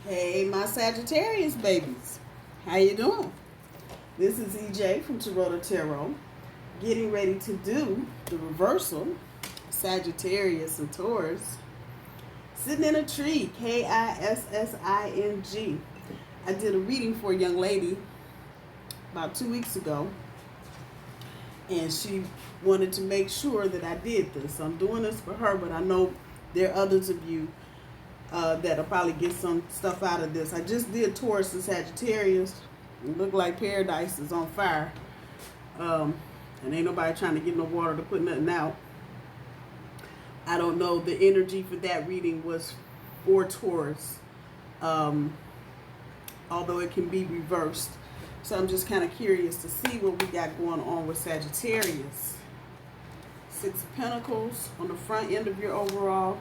Hey, my Sagittarius babies. How you doing? This is EJ from Taurota Tarot, getting ready to do the reversal, Sagittarius and Taurus. Sitting in a tree, Kissing. I did a reading for a young lady about 2 weeks ago, and she wanted to make sure that I did this. I'm doing this for her, but I know there are others of you that'll probably get some stuff out of this. I just did Taurus and Sagittarius. It looked like paradise is on fire. And ain't nobody trying to get no water to put nothing out. I don't know. The energy for that reading was for Taurus. Although it can be reversed. So I'm just kind of curious to see what we got going on with Sagittarius. 6 of Pentacles on the front end of your overall.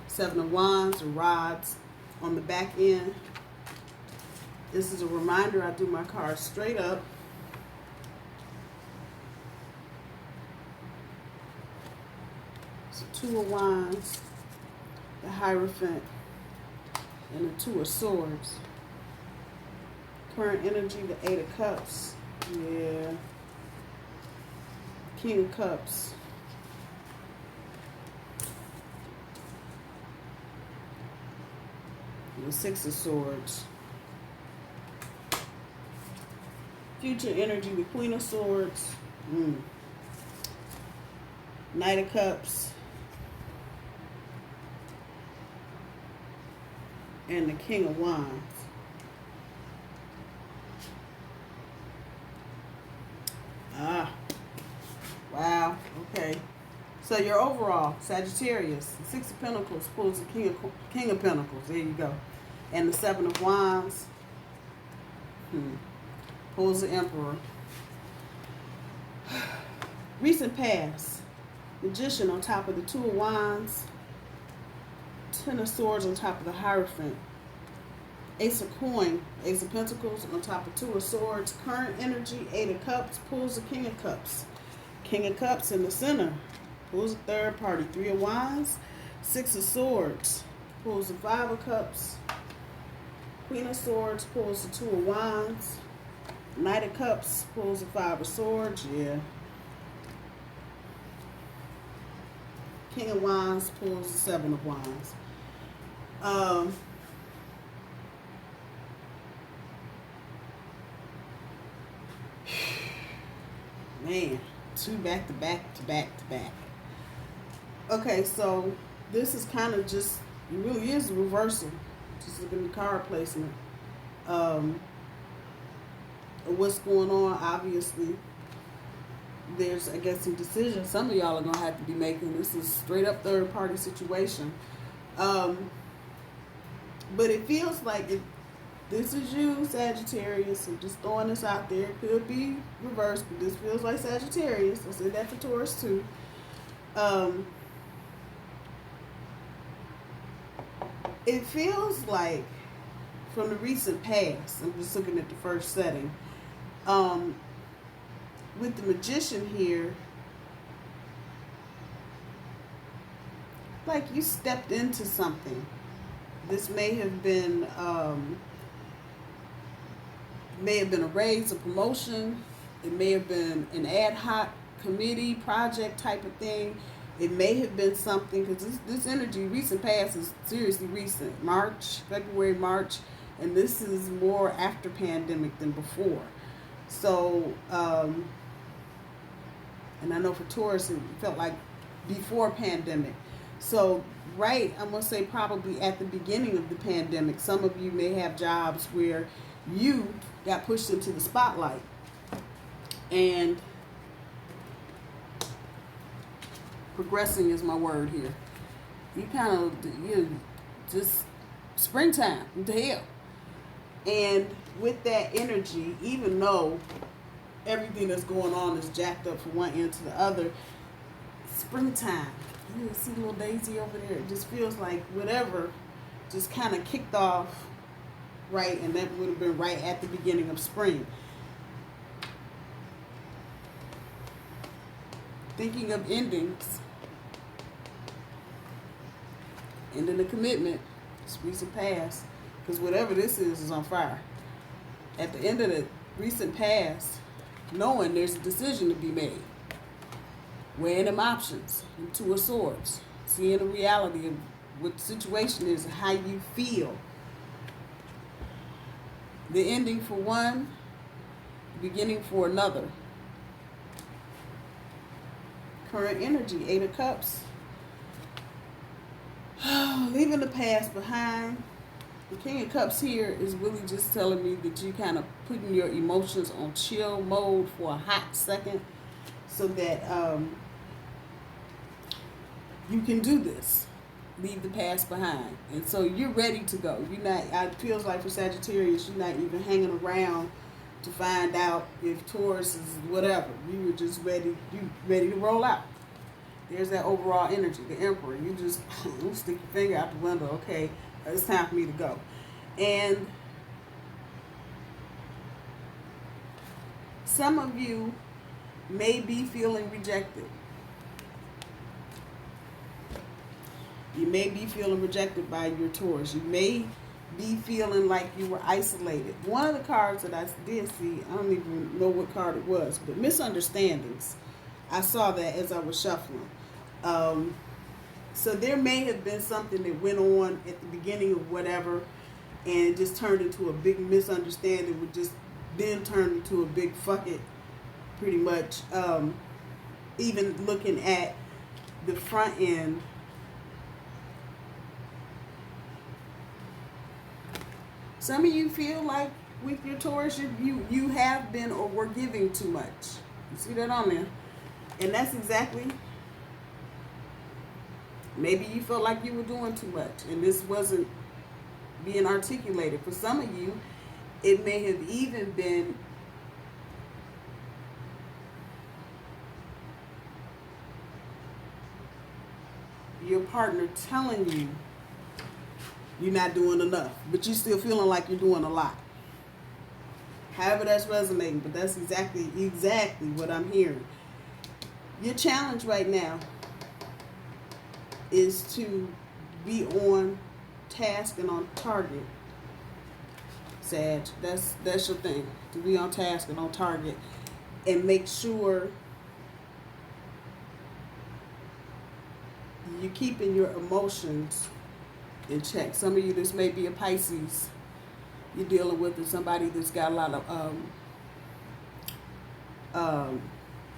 7 of Wands or rods on the back end. This is a reminder I do my cards straight up. So 2 of Wands, the Hierophant, and the 2 of Swords. Current energy, the 8 of Cups. Yeah. King of Cups. The 6 of Swords. Future energy, the Queen of Swords. Knight of Cups. And the King of Wands. Wow. Okay. So your overall, Sagittarius, the 6 of Pentacles pulls the King of Pentacles. There you go. And the 7 of Wands pulls the Emperor. Recent past, Magician on top of the 2 of Wands. 10 of Swords on top of the Hierophant. Ace of Pentacles on top of 2 of Swords. Current energy, 8 of Cups pulls the King of Cups. King of Cups in the center pulls the third party. 3 of Wands. 6 of Swords pulls the 5 of Cups. Queen of Swords pulls the 2 of Wands. Knight of Cups pulls the 5 of Swords. Yeah. King of Wands pulls the 7 of Wands. Man, 2 back to back to back to back. Okay, so this is kind of just, it really is a reversal. Just looking at the card placement. What's going on, obviously. There's, I guess, some decisions some of y'all are going to have to be making. This is straight up third party situation. But it feels like if this is you, Sagittarius. I'm just throwing this out there. It could be reversed, but this feels like Sagittarius. I said that for Taurus too. It feels like from the recent past, I'm just looking at the first setting, with the Magician here, like you stepped into something. This may have been a raise, a promotion. It may have been an ad hoc committee project type of thing. It may have been something, because this energy, recent past, is seriously recent. February, March, and this is more after pandemic than before. So, and I know for Taurus, it felt like before pandemic. So, right, I'm going to say probably at the beginning of the pandemic, some of you may have jobs where you got pushed into the spotlight. And progressing is my word here. You just springtime, what the hell? And with that energy, even though everything that's going on is jacked up from one end to the other, springtime. You see little Daisy over there. It just feels like whatever just kind of kicked off, right? And that would have been right at the beginning of spring. Thinking of endings. Ending the commitment, this recent past, because whatever this is on fire. At the end of the recent past, knowing there's a decision to be made. Weighing them options, and Two of Swords. Seeing the reality of what the situation is and how you feel. The ending for one, the beginning for another. Current energy, Eight of Cups. Leaving the past behind. The King of Cups here is really just telling me that you kind of putting your emotions on chill mode for a hot second so that you can do this. Leave the past behind. And so you're ready to go. You're not, it feels like for Sagittarius, you're not even hanging around to find out if Taurus is whatever. You were just ready to roll out. There's that overall energy, the Emperor. You just stick your finger out the window. Okay, it's time for me to go. And some of you may be feeling rejected. You may be feeling rejected by your Taurus. You may be feeling like you were isolated. One of the cards that I did see, I don't even know what card it was, but misunderstandings. I saw that as I was shuffling. So there may have been something that went on at the beginning of whatever, and it just turned into a big misunderstanding, which just then turned into a big fuck it, pretty much. Even looking at the front end, some of you feel like with your Taurus, you have been or were giving too much. You see that on there? And that's exactly, maybe you felt like you were doing too much and this wasn't being articulated. For some of you, it may have even been your partner telling you you're not doing enough, but you're still feeling like you're doing a lot. However that's resonating, but that's exactly what I'm hearing. Your challenge right now is to be on task and on target, Sag. That's your thing, to be on task and on target, and make sure you're keeping your emotions in check. Some of you, this may be a Pisces you're dealing with, or somebody that's got a lot of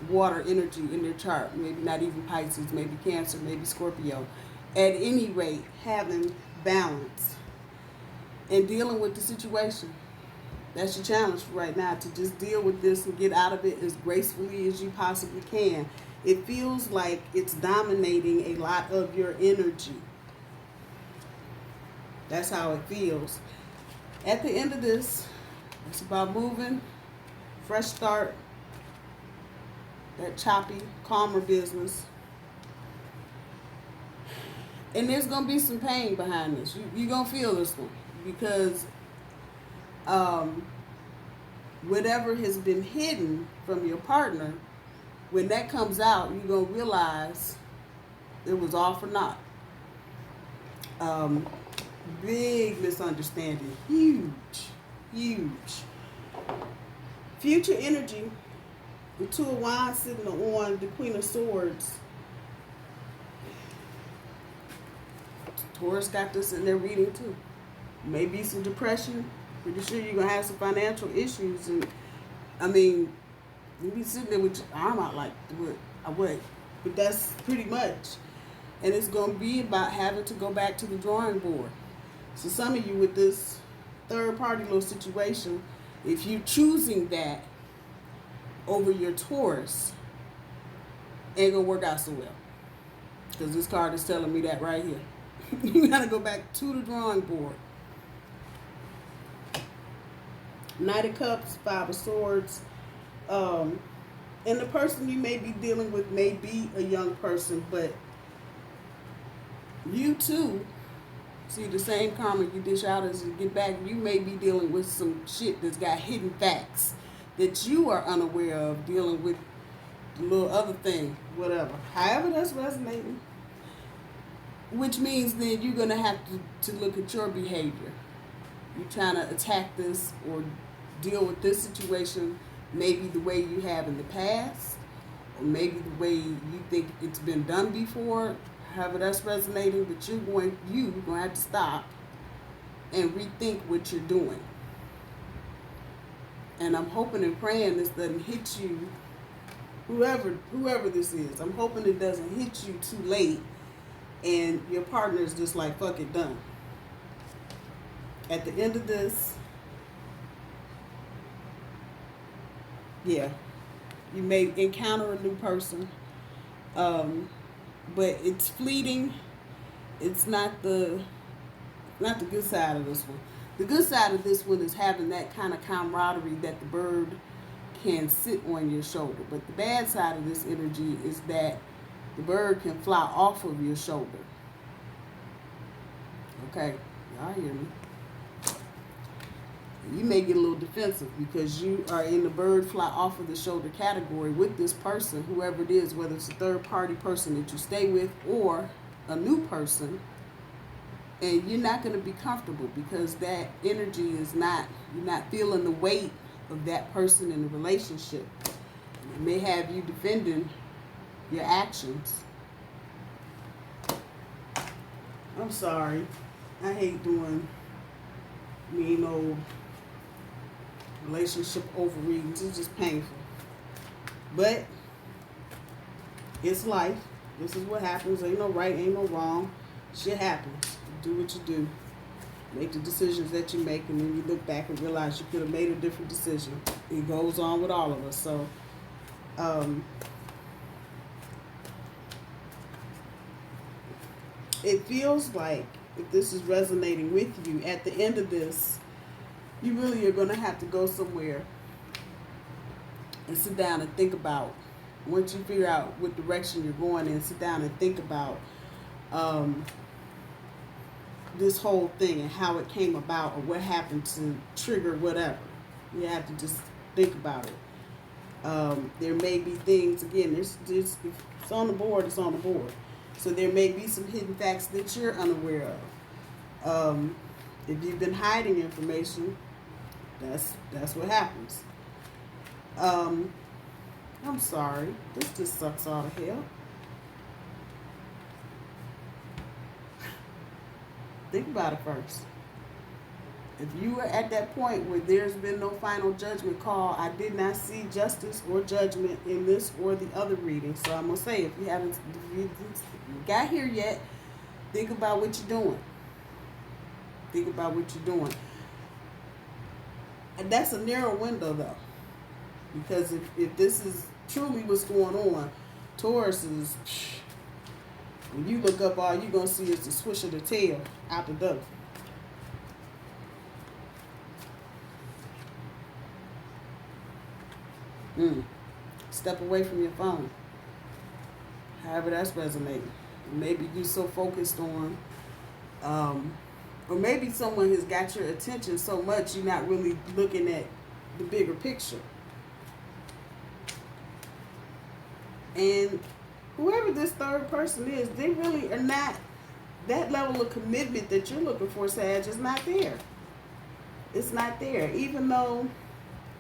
water energy in their chart. Maybe not even Pisces, maybe Cancer, maybe Scorpio. At any rate, having balance and dealing with the situation. That's your challenge for right now, to just deal with this and get out of it as gracefully as you possibly can. It feels like it's dominating a lot of your energy. That's how it feels. At the end of this, it's about moving, fresh start, that choppy, calmer business. And there's going to be some pain behind this. You're going to feel this one because whatever has been hidden from your partner, when that comes out, you're going to realize it was all for naught. Big misunderstanding. Huge. Future energy. The Two of Wands sitting on the Queen of Swords. Taurus got this in their reading too. Maybe some depression. Pretty sure you're going to have some financial issues. And I mean, you be sitting there with your arm out like, what? But that's pretty much. And it's going to be about having to go back to the drawing board. So some of you with this third party little situation, if you're choosing that over your Taurus, ain't gonna work out so well. Because this card is telling me that right here. You gotta go back to the drawing board. Knight of Cups, Five of Swords. And the person you may be dealing with may be a young person, but you too, see the same karma you dish out as you get back, you may be dealing with some shit that's got hidden facts that you are unaware of, dealing with a little other thing, whatever. However that's resonating. which means then you're going to have to look at your behavior. You're trying to attack this or deal with this situation maybe the way you have in the past, or maybe the way you think it's been done before, however that's resonating, but you're going to have to stop and rethink what you're doing. And I'm hoping and praying this doesn't hit you, whoever this is. I'm hoping it doesn't hit you too late and your partner is just like, fuck it, done. At the end of this, yeah, you may encounter a new person, but it's fleeting. It's not the good side of this one. The good side of this one is having that kind of camaraderie that the bird can sit on your shoulder. But the bad side of this energy is that the bird can fly off of your shoulder. Okay, y'all hear me? You may get a little defensive because you are in the bird fly off of the shoulder category with this person, whoever it is, whether it's a third party person that you stay with or a new person. And you're not going to be comfortable because that energy is not, you're not feeling the weight of that person in the relationship. It may have you defending your actions. I'm sorry. I hate doing mean old relationship overreadings. It's just painful. But it's life. This is what happens. Ain't no right, ain't no wrong. Shit happens. Do what you do. Make the decisions that you make, and then you look back and realize you could have made a different decision. It goes on with all of us. So, it feels like if this is resonating with you, at the end of this, you really are going to have to go somewhere and sit down and think about, once you figure out what direction you're going in, sit down and think about this whole thing and how it came about or what happened to trigger whatever. You have to just think about it. There may be things, again, if it's on the board, it's on the board. So there may be some hidden facts that you're unaware of. If you've been hiding information, that's what happens. I'm sorry. This just sucks all to hell. Think about it first. If you were at that point where there's been no final judgment call, I did not see justice or judgment in this or the other reading. So I'm going to say, if you got here yet, think about what you're doing. Think about what you're doing. And that's a narrow window, though. Because if this is truly what's going on, Taurus is... When you look up, all you're going to see is the swish of the tail out the door. Step away from your phone. However that's resonating. Maybe you're so focused on, or maybe someone has got your attention so much you're not really looking at the bigger picture. And whoever this third person is, they really are not, that level of commitment that you're looking for, Sag, is not there. It's not there. Even though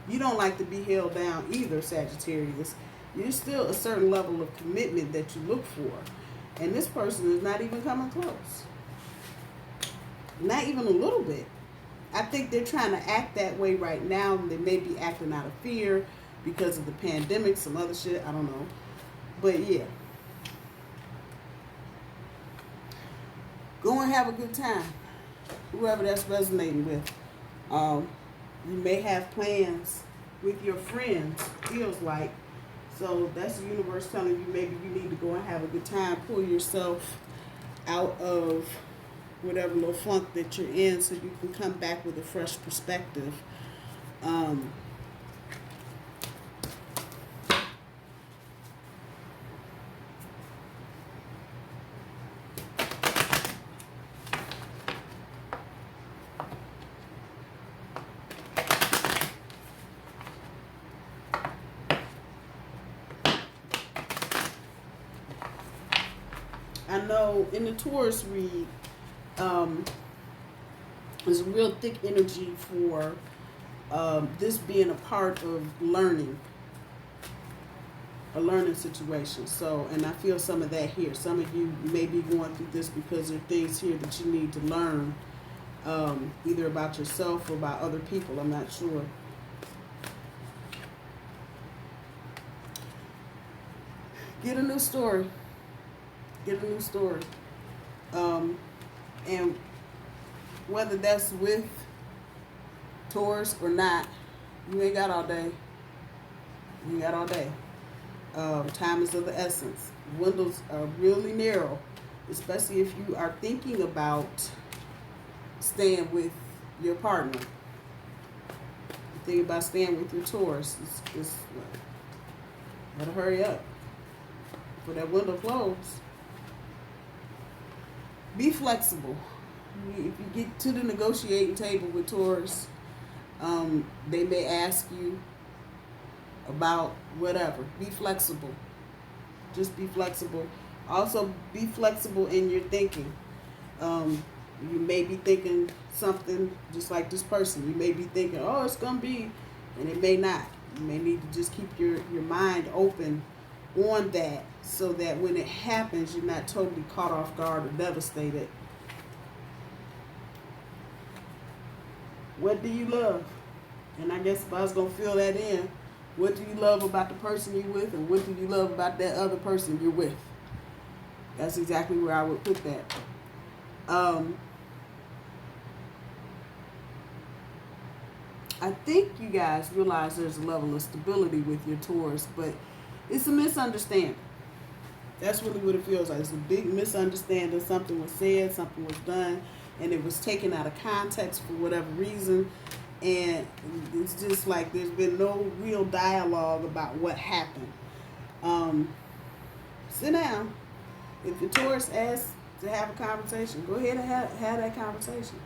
you don't like to be held down either, Sagittarius, there's still a certain level of commitment that you look for. And this person is not even coming close. Not even a little bit. I think they're trying to act that way right now. They may be acting out of fear because of the pandemic, some other shit, I don't know. But yeah. Go and have a good time. Whoever that's resonating with. You may have plans with your friends, feels like. So that's the universe telling you maybe you need to go and have a good time. Pull yourself out of whatever little funk that you're in so you can come back with a fresh perspective. I know So in the Taurus read, there's a real thick energy for this being a part of learning, a learning situation. So, and I feel some of that here. Some of you may be going through this because there are things here that you need to learn, either about yourself or about other people. I'm not sure. Get a new story. Get a new story. And whether that's with Taurus or not, you ain't got all day. You ain't got all day. Time is of the essence. Windows are really narrow, especially if you are thinking about staying with your partner. You think about staying with your Taurus. It's better hurry up for that window close. Be flexible. If you get to the negotiating table with Taurus, they may ask you about whatever. Be flexible. Just be flexible. Also, be flexible in your thinking. You may be thinking something just like this person. You may be thinking, oh, it's going to be, and it may not. You may need to just keep your mind open on that so that when it happens, you're not totally caught off guard or devastated. What do you love? And I guess if I was going to fill that in, what do you love about the person you're with, and what do you love about that other person you're with? That's exactly where I would put that. I think you guys realize there's a level of stability with your Taurus, but it's a misunderstanding. That's really what it feels like. It's a big misunderstanding. Something was said, something was done, and it was taken out of context for whatever reason. And it's just like there's been no real dialogue about what happened. Sit down. If your Taurus asks to have a conversation, go ahead and have that conversation.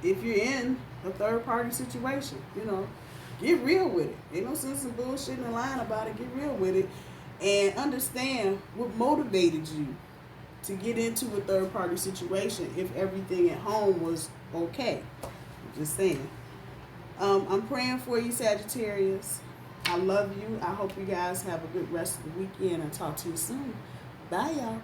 If you're in a third party situation, get real with it. Ain't no sense in bullshitting and lying about it. Get real with it. And understand what motivated you to get into a third party situation if everything at home was okay. Just saying. I'm praying for you, Sagittarius. I love you. I hope you guys have a good rest of the weekend. I'll talk to you soon. Bye, y'all.